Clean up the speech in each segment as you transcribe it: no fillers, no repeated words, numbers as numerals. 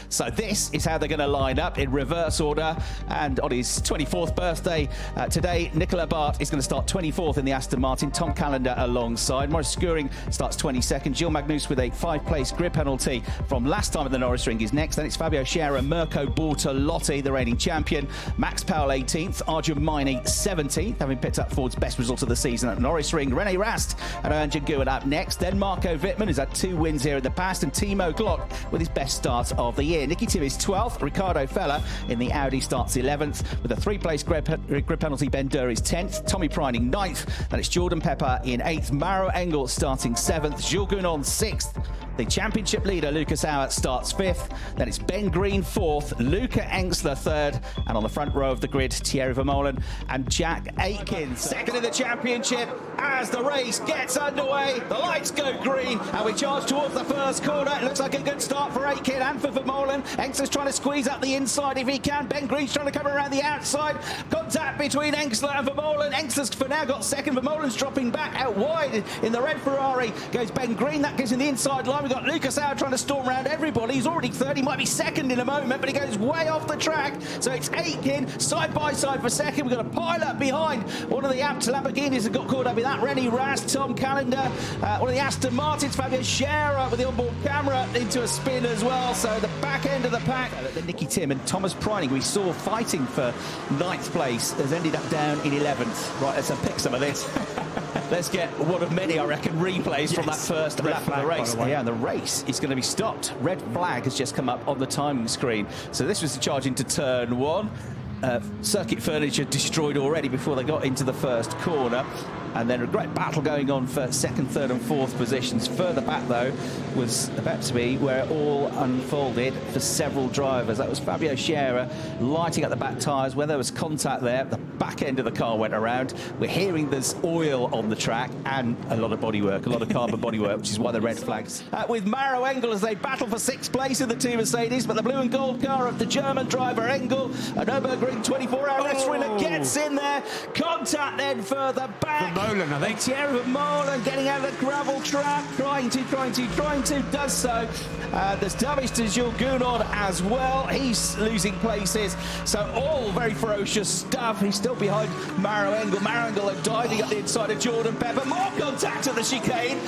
So this is how they're going to line up in reverse order. And on his 24th birthday today, Nicola Bart is going to start 24th in the Aston Martin. Tom Callender alongside. Maurice Skuring starts 22nd. Gilles Magnus with a 5-place grid penalty from last time at the Nürburgring is next. Then it's Fabio Scherer, Mirko Bortolotti, the reigning champion. Max Powell 18th. Arjun Maini 17th, having picked up Ford's best result of the season at Nürburgring. René Rast and Ernst Guin up next. Then Marco Wittmann, who's had 2 wins here in the past, and Timo Glock with his best start of the year. Nicky Tim is 12th. Ricardo Feller in the Audi starts 11th. With a 3-place grid penalty, Ben Durr is 10th. Tommy Preining 9th. Then it's Jordan Pepper in 8th. Maro Engel starting 7th. Jules Gounon 6th. The championship leader, Lucas Auer, starts 5th. Then it's Ben Green 4th, Luca Engsler 3rd, and on the front row of the grid, Thierry Vermeulen and Jack Aitken 2nd in the championship. As the race gets underway, the lights go green, and we charge towards the first corner. It looks like a good start for Aitken and for Vermeulen. Engsler's trying to squeeze up the inside if he can. Ben Green's trying to come around the outside. Contact between Engsler and Vermeulen. Engsler's for now got 2nd. Vermeulen's dropping back out wide in the red Ferrari. Goes Ben Green, that gives him the inside line. We've got Lucas Auer trying to storm around everybody. He's already 3rd. He might be 2nd in a moment, but he goes way off the track. So it's Aitken side by side for 2nd. We've got a pile up behind one of the Abt Lamborghinis that got caught up in that. René Rast, Tom Callender, one of the Aston Martins, Fabio Scherer with the onboard camera into a spin as well. So the back end of the pack. The Nicky Tim and Thomas Preining, we saw fighting for 9th place, has ended up down in 11th. Right, let's unpick some of this. Let's get one of many, I reckon, replays from that first lap of the race. Yeah, and the race is going to be stopped. Red flag has just come up on the timing screen. So this was the charge into turn 1. Circuit furniture destroyed already before they got into the first corner. And then a great battle going on for 2nd, 3rd and 4th positions. Further back, though, was about to be where it all unfolded for several drivers. That was Fabio Scherer lighting up the back tyres. Where there was contact there, the back end of the car went around. We're hearing there's oil on the track and a lot of bodywork, a lot of carbon bodywork, which is why the red flags. With Maro Engel as they battle for 6th place in the 2 Mercedes, but the blue and gold car of the German driver Engel, a Nürburgring 24-hour race winner, gets in there. Contact then further back. Vermeulen, I think. Thierry Vermeulen getting out of the gravel trap, trying to, does so. There's damage to Jules Gounon as well. He's losing places. So all very ferocious stuff. He's still behind Maro Engel. Maro Engel diving up the inside of Jordan Pepper. More contact at the chicane.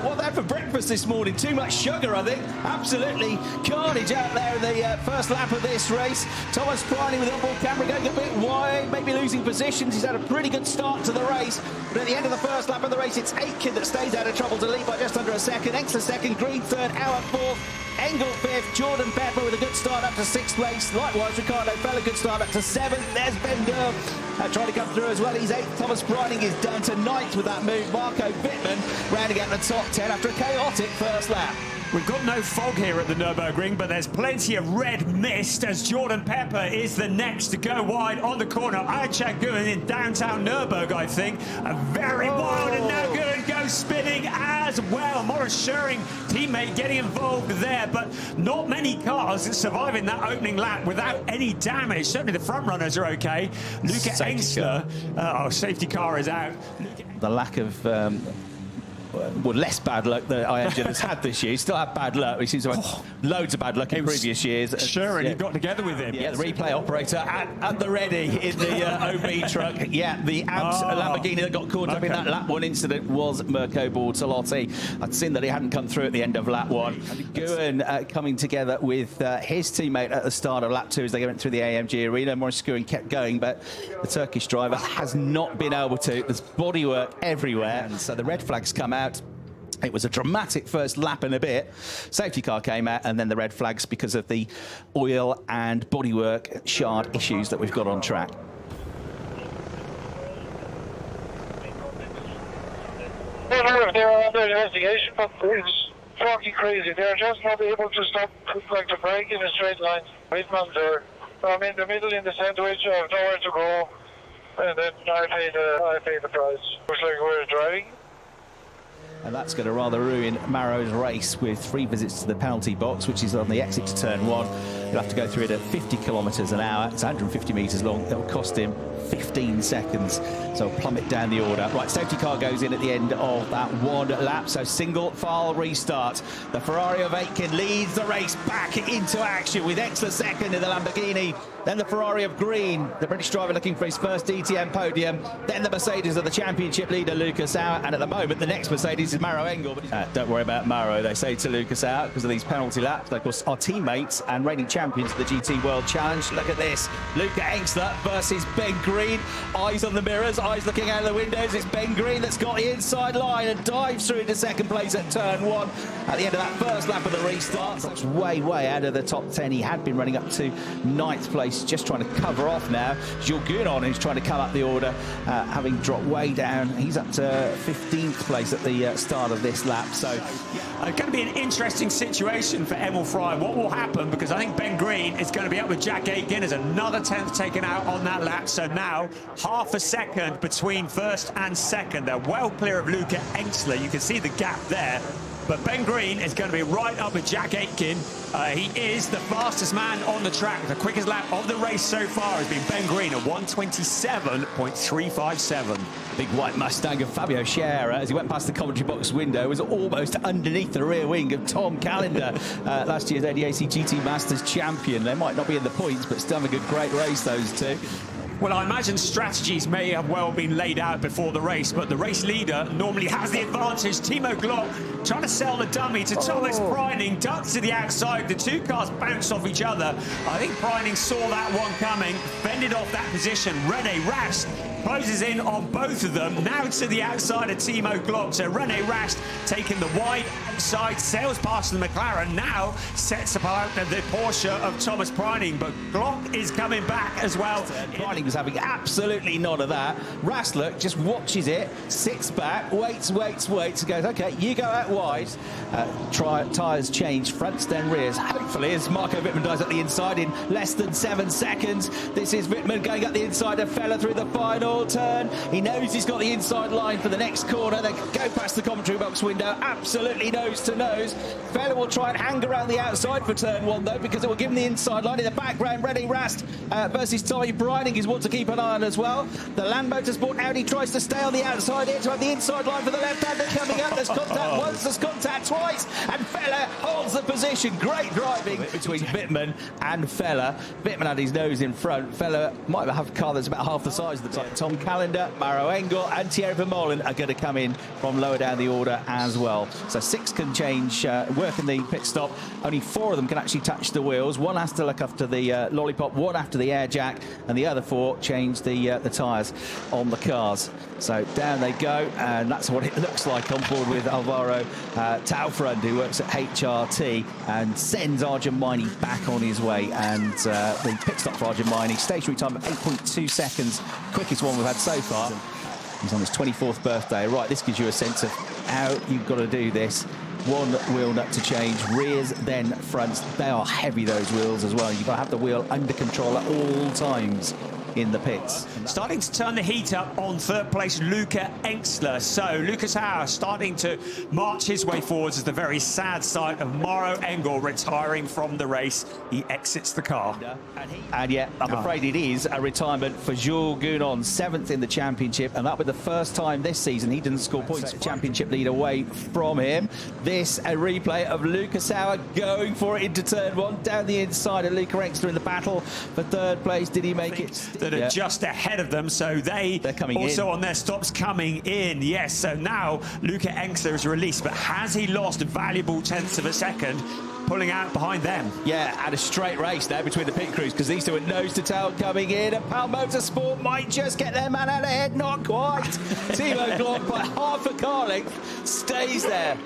What they had for breakfast this morning? Too much sugar, I think. Absolutely carnage out there in the first lap of this race. Thomas Preining with the onboard camera going a bit wide, maybe losing positions. He's had a pretty good start to the race. But at the end of the first lap of the race, it's Aitken that stays out of trouble to lead by just under a second. Engsler 2nd, Green 3rd, Auer 4th, Engel 5th, Jordan Pepper with a good start up to 6th place. Likewise, Ricardo Feller, good start up to 7th. There's Ben Durr trying to come through as well. He's 8th. Thomas Preining is down to 9th with that move. Marco Wittmann rounding out the top 10 after a chaotic first lap. We've got no fog here at the Nürburgring, but there's plenty of red mist as Jordan Pepper is the next to go wide on the corner. Aitken going in downtown Nürburg, I think. A very wild and now good goes spinning as well. Maurice Skuring, teammate, getting involved there, but not many cars surviving that opening lap without any damage. Certainly the front runners are okay. Luca Engsler, safety car is out. The lack of well, less bad luck than Aitken has had this year. He's still had bad luck. He seems to have loads of bad luck in previous years. Sure, and he got together with him. Yeah, the replay operator at the ready in the OB truck. Yeah, the Abt Lamborghini that got caught up in that lap 1 incident was Mirko Bortolotti. I'd seen that he hadn't come through at the end of lap 1. Guin coming together with his teammate at the start of lap 2 as they went through the AMG arena. Maurice Skuring kept going, but the Turkish driver has not been able to. There's bodywork everywhere, and so the red flags come out. It was a dramatic first lap and a bit. Safety car came out, and then the red flags because of the oil and bodywork shard issues that we've got on track. I don't know if they're under investigation, but it's fucking crazy. They're just not able to stop, like, to brake in a straight line. Wittmann there. I'm in the middle in the sandwich. I have nowhere to go, and then I pay the price. Looks like we're driving. And that's going to rather ruin Maro's race with 3 visits to the penalty box, which is on the exit to turn 1. He'll have to go through it at 50 kilometres an hour. It's 150 metres long. It'll cost him 15 seconds. So plummet down the order. Right, safety car goes in at the end of that one lap. So single file restart. The Ferrari of Aitken leads the race back into action with Exler second in the Lamborghini. Then the Ferrari of Green, the British driver looking for his first DTM podium. Then the Mercedes of the championship leader, Lucas Auer. And at the moment, the next Mercedes is Maro Engel. Don't worry about Maro, they say to Lucas Auer, because of these penalty laps. Of course, our teammates and reigning champions of the GT World Challenge. Look at this. Luca Exler versus Ben Green. Eyes on the mirrors, eyes looking out of the windows. It's Ben Green that's got the inside line and dives through into second place at turn one at the end of that first lap of the restart. That's way out of the top 10. He had been running up to 9th place, just trying to cover off now. Jules Gounon, who's trying to come up the order, having dropped way down. He's up to 15th place at the start of this lap. So going to be an interesting situation for Emil Frey. What will happen, because I think Ben Green is going to be up with Jack Aitken. There's another 10th taken out on that lap. So now half a second between first and second. They're well clear of Luca Exler. You can see the gap there. But Ben Green is going to be right up with Jack Aitken. He is the fastest man on the track. The quickest lap of the race so far has been Ben Green at 1:27.357. Big white Mustang of Fabio Scherer, as he went past the commentary box window, was almost underneath the rear wing of Tom Callender, last year's ADAC GT Masters champion. They might not be in the points, but still have a great race, those two. Well, I imagine strategies may have well been laid out before the race, but the race leader normally has the advantage. Timo Glock trying to sell the dummy to Thomas Preining, ducks to the outside. The two cars bounce off each other. I think Preining saw that one coming, fended off that position. René Rast closes in on both of them. Now to the outside of Timo Glock. So René Rast taking the wide outside, sails past the McLaren, now sets about the Porsche of Thomas Preining, but Glock is coming back as well. Preining was having absolutely none of that. Rast, look, just watches it, sits back, waits, and goes, okay, you go out wide. Tyres change, fronts then rears. Hopefully, as Marco Wittmann dies at the inside in less than 7 seconds. This is Wittmann going up the inside of Feller through the final turn. He knows he's got the inside line for the next corner. They go past the commentary box window, absolutely nose to nose. Feller will try and hang around the outside for turn one, though, because it will give him the inside line. In the background, René Rast versus Tommy Preining is one to keep an eye on as well. The Land Motorsport Audi tries to stay on the outside here to have the inside line for the left-hander coming up. There's contact once, there's contact twice, and Feller holds the position. Great driving between Wittmann and Feller. Wittmann had his nose in front. Feller might have a car that's about half the size of the top. Tom Callender, Maro Engel, and Thierry Vermeulen are going to come in from lower down the order as well. So 6 can change, work in the pit stop. Only 4 of them can actually touch the wheels. 1 has to look after the lollipop, 1 after the air jack, and the other 4 change the tyres on the cars. So down they go, and that's what it looks like on board with Alvaro Taufrund, who works at HRT, and sends Argentini back on his way. And the pit stop for Argentini, stationary time of 8.2 seconds, quickest one we've had so far. He's on his 24th birthday. Right, this gives you a sense of how you've got to do this. 1 wheel nut to change, rears then fronts. They are heavy, those wheels as well. You've got to have the wheel under control at all times in the pits. Starting to turn the heat up on 3rd place, Luca Exler. So Lucas Auer starting to march his way forwards as the very sad sight of Maro Engel retiring from the race. He exits the car. And yet, I'm afraid it is a retirement for Jules Gounon, 7th in the championship, and that was the first time this season he didn't score points. Championship lead away from him. This, a replay of Lucas Auer going for it into turn 1, down the inside of Luca Exler in the battle for 3rd place. Did he make it? That are just ahead of them, so they're coming also in on their stops coming in. Yes, so now Luca Exler is released, but has he lost valuable tenths of a second, pulling out behind them? Yeah, and a straight race there between the pit crews, because these two are nose to tail coming in, and Pal Motorsport might just get their man out ahead. Not quite. Timo Glock by half a car length stays there.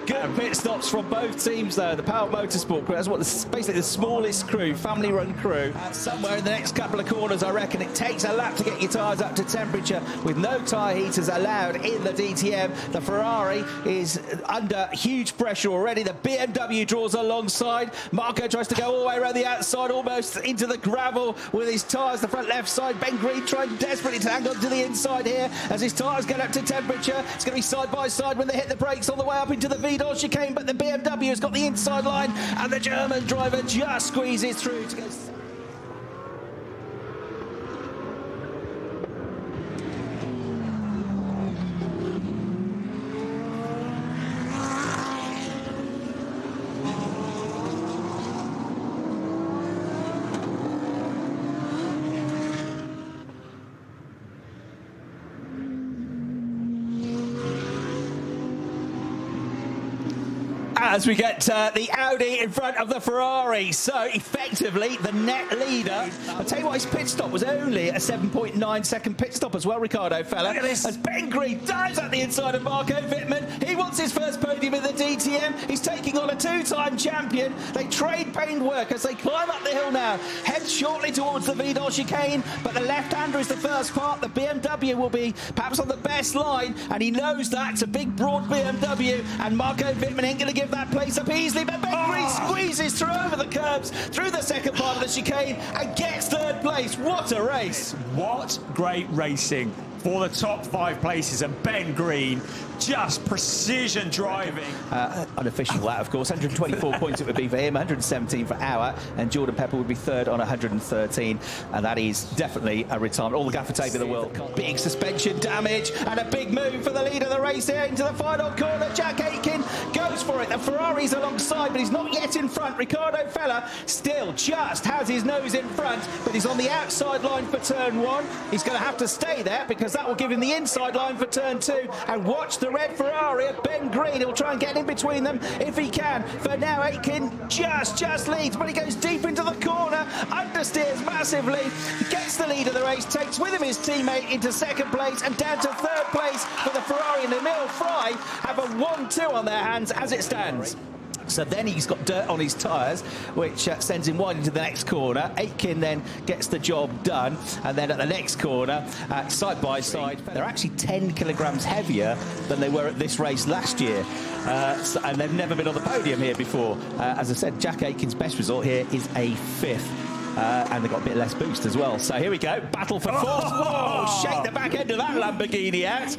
Good pit stops from both teams, though. The Power Motorsport crew, that's what basically the smallest crew, family-run crew. And somewhere in the next couple of corners, I reckon it takes a lap to get your tyres up to temperature, with no tyre heaters allowed in the DTM. The Ferrari is under huge pressure already. The BMW draws alongside. Marco tries to go all the way around the outside, almost into the gravel with his tyres, the front left side. Ben Green trying desperately to hang on to the inside here as his tyres get up to temperature. It's going to be side by side when they hit the brakes on the way up into the V chicane, but the BMW has got the inside line, and the German driver just squeezes through to go. As we get the Audi in front of the Ferrari. So, effectively, the net leader. I'll tell you what, his pit stop was only a 7.9 second pit stop as well, Ricardo fella. Look at this. As Ben Green dives at the inside of Marco Wittmann. He wants his first podium in the DTM. He's taking on a two-time champion. They trade paintwork as they climb up the hill now. Head shortly towards the Vidal chicane, but the left-hander is the first part. The BMW will be perhaps on the best line, and he knows that. It's a big, broad BMW, and Marco Wittmann ain't going to give that place up easily, but Ben Green squeezes through over the curbs, through the second part of the chicane, and gets third place. What a race! What great racing for the top 5 places, and Ben Green just precision driving. Unofficial that, of course. 124 points it would be for him, 117 for Auer, and Jordan Pepper would be third on 113, and that is definitely a retirement. All the gaffer tape in the world. Big suspension damage, and a big move for the leader of the race here into the final corner. Jack Aitken goes for it. The Ferrari's alongside, but he's not yet in front. Ricardo Fella still just has his nose in front, but he's on the outside line for turn 1. He's going to have to stay there because that will give him the inside line for turn 2, and watch the red Ferrari of Ben Green. He'll try and get in between them if he can. For now, Aitken just leads, but he goes deep into the corner, understeers massively, gets the lead of the race, takes with him his teammate into second place, and down to third place for the Ferrari. And Emil Frey have a 1-2 on their hands as it stands. So then he's got dirt on his tyres, which sends him wide into the next corner. Aitken then gets the job done, and then at the next corner, side by side, they're actually 10 kilograms heavier than they were at this race last year, and they've never been on the podium here before. As I said, Jack Aitken's best result here is a 5th. And they've got a bit less boost as well. So here we go, battle for 4th. Whoa, shake the back end of that Lamborghini out.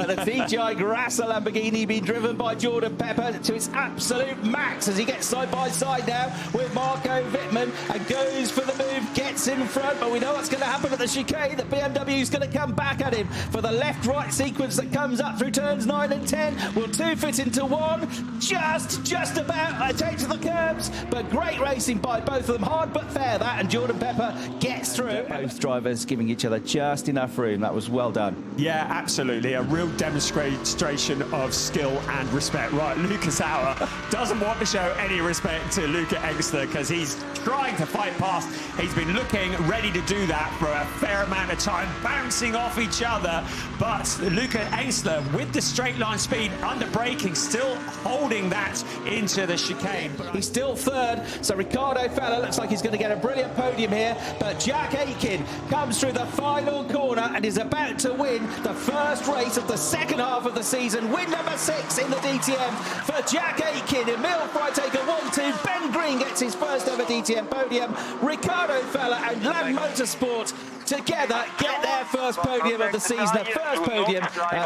The TGI Grassa Lamborghini being driven by Jordan Pepper to its absolute max as he gets side by side now with Marco Wittmann and goes for the move, gets in front, but we know what's going to happen at the chicane. The BMW is going to come back at him for the left-right sequence that comes up through turns 9 and 10. Will 2 fit into 1? Just about takes the curbs, but great racing by both of them. Hard but fair, that. And Jordan Pepper gets through. Both drivers giving each other just enough room. That was well done. Yeah, absolutely. A real demonstration of skill and respect. Right, Lucas Auer doesn't want to show any respect to Luca Engstler because he's trying to fight past. He's been looking ready to do that for a fair amount of time, bouncing off each other. But Luca Engstler, with the straight line speed, under braking, still holding that into the chicane. He's still third, so Ricardo Fella looks like he's going to get a brilliant podium here, but Jack Aitken comes through the final corner and is about to win the first race of the second half of the season. Win number 6 in the DTM for Jack Aitken. Emil Frey take a 1-2. Ben Green gets his first ever DTM podium. Ricardo Fella and Land Motorsport together get their first podium of the season, their first podium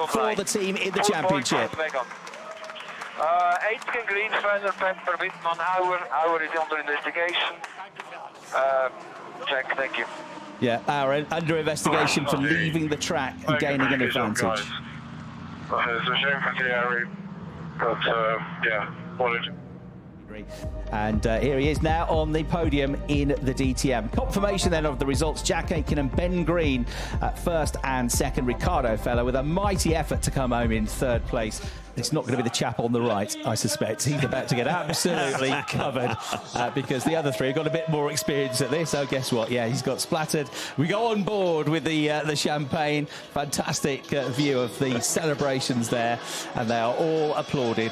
for the team in the championship. Aitken, Green, Fender, Pepper, Wittmann, Auer is under investigation. Check, thank you. Yeah, Auer under investigation for leaving the track and gaining an advantage. It's a shame for Ferrari, but yeah, what it. And here he is now on the podium in the DTM. Confirmation then of the results. Jack Aitken and Ben Green first and second. Ricardo Fella with a mighty effort to come home in third place. It's not going to be the chap on the right, I suspect. He's about to get absolutely covered because the other three have got a bit more experience at this. So guess what? Yeah, he's got splattered. We go on board with the champagne. Fantastic view of the celebrations there, and they are all applauded.